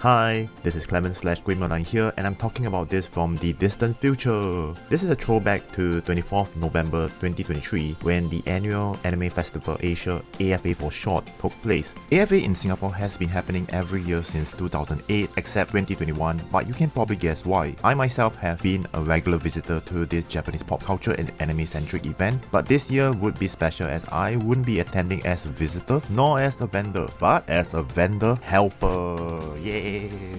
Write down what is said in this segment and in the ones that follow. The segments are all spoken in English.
Hi, this is Clement/Green here, and I'm talking about this from the distant future. This is a throwback to 24th November 2023 when the annual Anime Festival Asia, AFA for short, took place. AFA in Singapore has been happening every year since 2008 except 2021, but you can probably guess why. I myself have been a regular visitor to this Japanese pop culture and anime-centric event, but this year would be special as I wouldn't be attending as a visitor nor as a vendor, but as a vendor helper. Yay!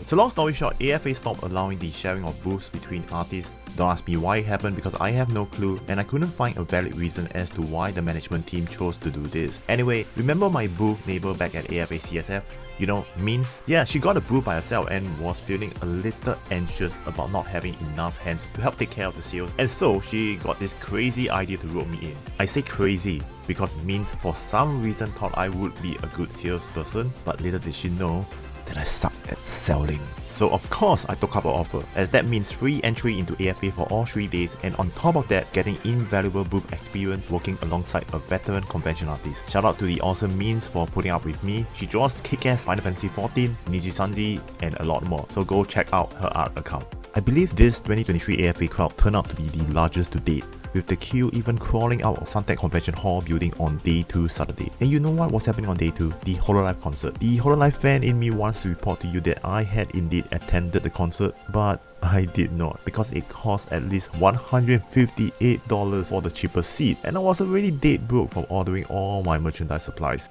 So long story short, AFA stopped allowing the sharing of booths between artists. Don't ask me why it happened because I have no clue and I couldn't find a valid reason as to why the management team chose to do this. Anyway, remember my booth neighbor back at AFA CSF? You know, Means? Yeah, she got a booth by herself and was feeling a little anxious about not having enough hands to help take care of the sales, and so she got this crazy idea to rope me in. I say crazy because Means for some reason thought I would be a good salesperson, but little did she know that I suck at selling. So of course I took up her offer, as that means free entry into AFA for all 3 days, and on top of that getting invaluable booth experience working alongside a veteran convention artist. Shout out to the awesome Means for putting up with me. She draws kick-ass Final Fantasy XIV, Nijisanji and a lot more, so go check out her art account. I believe this 2023 AFA crowd turned out to be the largest to date, with the queue even crawling out of Suntec Convention Hall building on day 2 Saturday. And you know what was happening on day 2? The hololive concert. The hololive fan in me wants to report to you that I had indeed attended the concert, but I did not, because it cost at least $158 for the cheapest seat, and I was already dead broke from ordering all my merchandise supplies.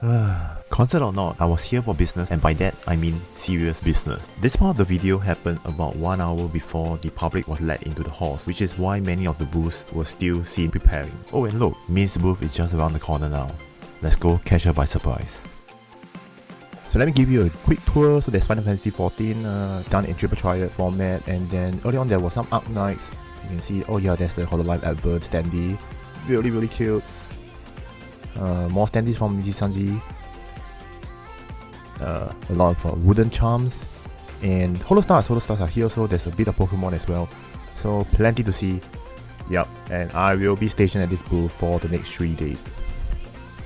Concert or not, I was here for business, and by that I mean serious business. This part of the video happened about 1 hour before the public was let into the halls, which is why many of the booths were still seen preparing. Oh, and look, Min's booth is just around the corner now. Let's go catch her by surprise. So let me give you a quick tour. So there's Final Fantasy XIV done in triple triad format, and then early on there was some Arc Knights. You can see, oh yeah, there's the hololive advert standee. Really cute. More standees from Nijisanji. A lot of wooden charms. And holostars are here, so there's a bit of Pokemon as well. So plenty to see. Yep, and I will be stationed at this booth for the next 3 days.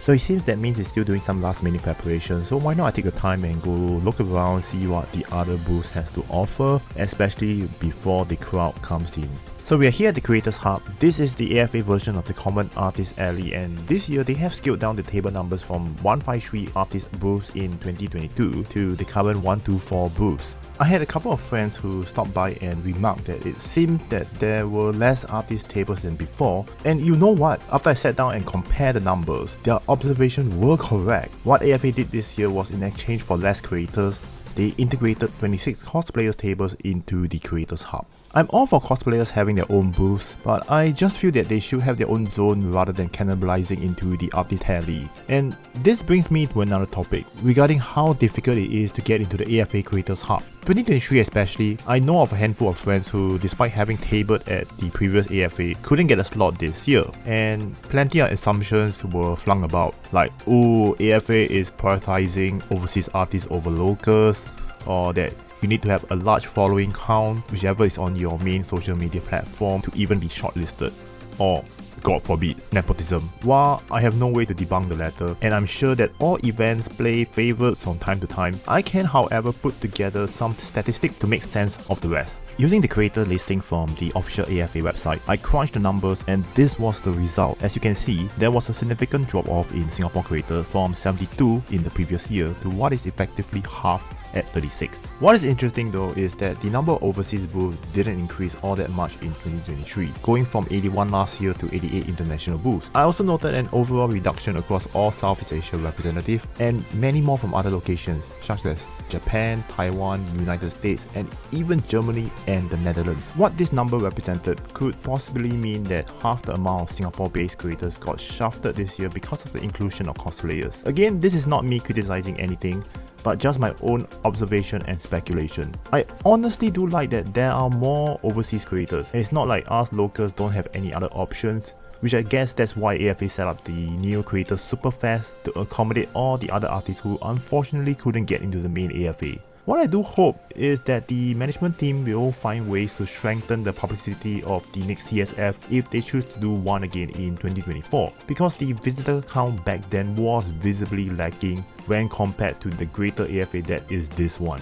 So it seems that Means is still doing some last minute preparation, so why not I take the time and go look around, see what the other booths has to offer, especially before the crowd comes in. So we are here at the Creators Hub. This is the AFA version of the Common Artist Alley, and this year they have scaled down the table numbers from 153 artist booths in 2022 to the current 124 booths. I had a couple of friends who stopped by and remarked that it seemed that there were less artist tables than before, and you know what? After I sat down and compared the numbers, their observations were correct. What AFA did this year was, in exchange for less creators, they integrated 26 cosplayers tables into the Creators Hub. I'm all for cosplayers having their own booths, but I just feel that they should have their own zone rather than cannibalizing into the artist alley. And this brings me to another topic, regarding how difficult it is to get into the AFA Creators Hub. 2023 especially, I know of a handful of friends who, despite having tabled at the previous AFA, couldn't get a slot this year, and plenty of assumptions were flung about, like, oh, AFA is prioritizing overseas artists over locals, or that you need to have a large following count, whichever is on your main social media platform, to even be shortlisted, or God forbid, nepotism. While I have no way to debunk the latter, and I'm sure that all events play favorites from time to time, I can however put together some statistics to make sense of the rest. Using the creator listing from the official AFA website, I crunched the numbers and this was the result. As you can see, there was a significant drop off in Singapore creators from 72 in the previous year to what is effectively half at 36. What is interesting though is that the number of overseas booths didn't increase all that much in 2023, going from 81 last year to 88 international booths. I also noted an overall reduction across all Southeast Asia representatives and many more from other locations such as Japan, Taiwan, United States, and even Germany and the Netherlands. What this number represented could possibly mean that half the amount of Singapore-based creators got shafted this year because of the inclusion of cosplayers. Again, this is not me criticizing anything, but just my own observation and speculation. I honestly do like that there are more overseas creators, and it's not like us locals don't have any other options, which I guess that's why AFA set up the Neo Creators Superfest to accommodate all the other artists who unfortunately couldn't get into the main AFA. What I do hope is that the management team will find ways to strengthen the publicity of the next TSF if they choose to do one again in 2024, because the visitor count back then was visibly lacking when compared to the greater AFA that is this one.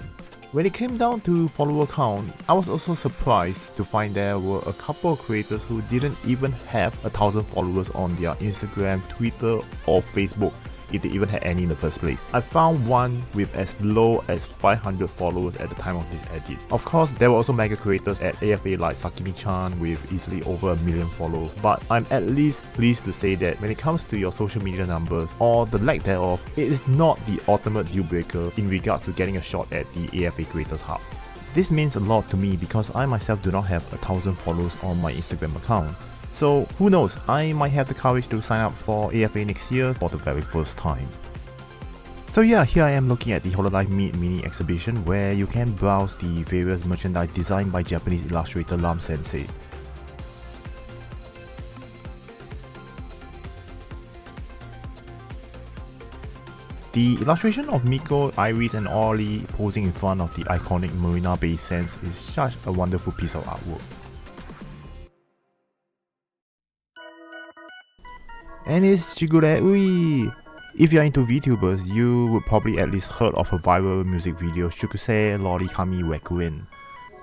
When it came down to follower count, I was also surprised to find there were a couple of creators who didn't even have 1,000 followers on their Instagram, Twitter or Facebook, if they even had any in the first place. I found one with as low as 500 followers at the time of this edit. Of course, there were also mega creators at AFA like Sakimi-chan with easily over 1 million followers, but I'm at least pleased to say that when it comes to your social media numbers or the lack thereof, it is not the ultimate deal breaker in regards to getting a shot at the AFA Creators Hub. This means a lot to me because I myself do not have 1,000 followers on my Instagram account. So who knows, I might have the courage to sign up for AFA next year for the very first time. So yeah, here I am looking at the Hololive Meet mini exhibition where you can browse the various merchandise designed by Japanese illustrator Lam Sensei. The illustration of Miko, Iris and Ollie posing in front of the iconic Marina Bay Sands is such a wonderful piece of artwork. And it's Shigure Ui! If you're into VTubers, you would probably at least heard of her viral music video Shukusei Lori Kami Wekuen.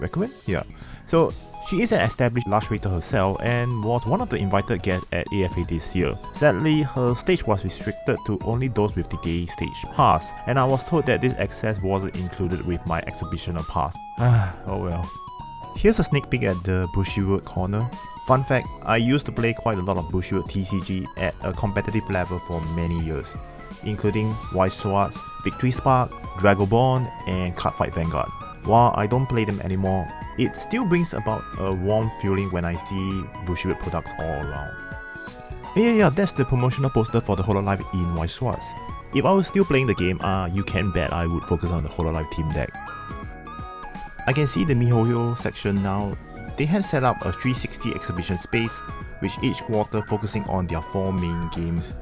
Wekuen? Yeah. So, she is an established illustrator herself and was one of the invited guests at AFA this year. Sadly, her stage was restricted to only those with the day stage pass, and I was told that this access wasn't included with my exhibitional pass. Oh well. Here's a sneak peek at the Bushiroad corner. Fun fact, I used to play quite a lot of Bushiroad TCG at a competitive level for many years, including White Swords, Victory Spark, Dragonborn, and Cardfight Vanguard. While I don't play them anymore, it still brings about a warm feeling when I see Bushiroad products all around. Yeah, that's the promotional poster for the Hololive in White Swords. If I was still playing the game, you can bet I would focus on the Hololive team deck. I can see the MiHoYo section now. They had set up a 360 exhibition space, with each quarter focusing on their 4 main games: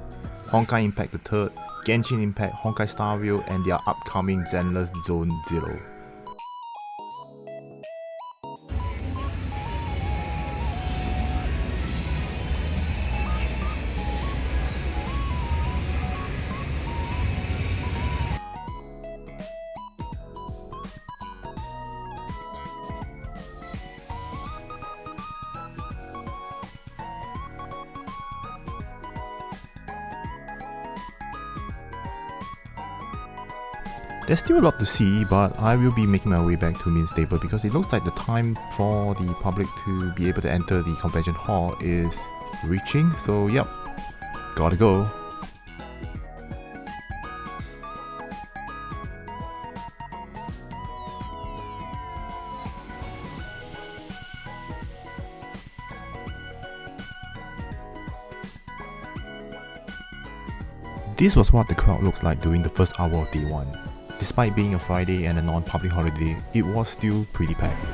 Honkai Impact the 3rd, Genshin Impact, Honkai Star Rail, and their upcoming Zenless Zone Zero. There's still a lot to see, but I will be making my way back to main stable because it looks like the time for the public to be able to enter the convention hall is reaching, so yep, gotta go. This was what the crowd looks like during the first hour of day 1. Despite being a Friday and a non-public holiday, it was still pretty packed.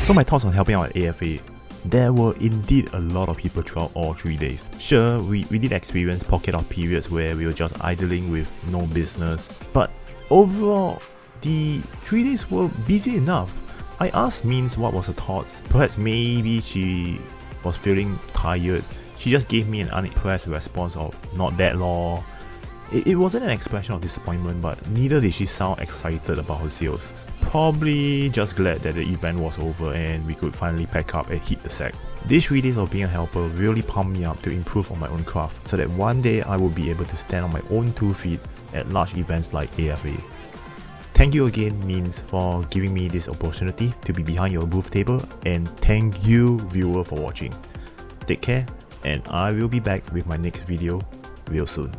So my thoughts on helping out at AFA. There were indeed a lot of people throughout all 3 days. Sure, we did experience pocket of periods where we were just idling with no business, but overall, the 3 days were busy enough. I asked Means what was her thoughts. Perhaps maybe she was feeling tired. She just gave me an unimpressed response of "not that lor." It wasn't an expression of disappointment, but neither did she sound excited about her sales. Probably just glad that the event was over and we could finally pack up and hit the sack. These 3 days of being a helper really pumped me up to improve on my own craft, so that one day I will be able to stand on my own 2 feet at large events like AFA. Thank you again, Means, for giving me this opportunity to be behind your booth table, and thank you, viewer, for watching. Take care, and I will be back with my next video real soon.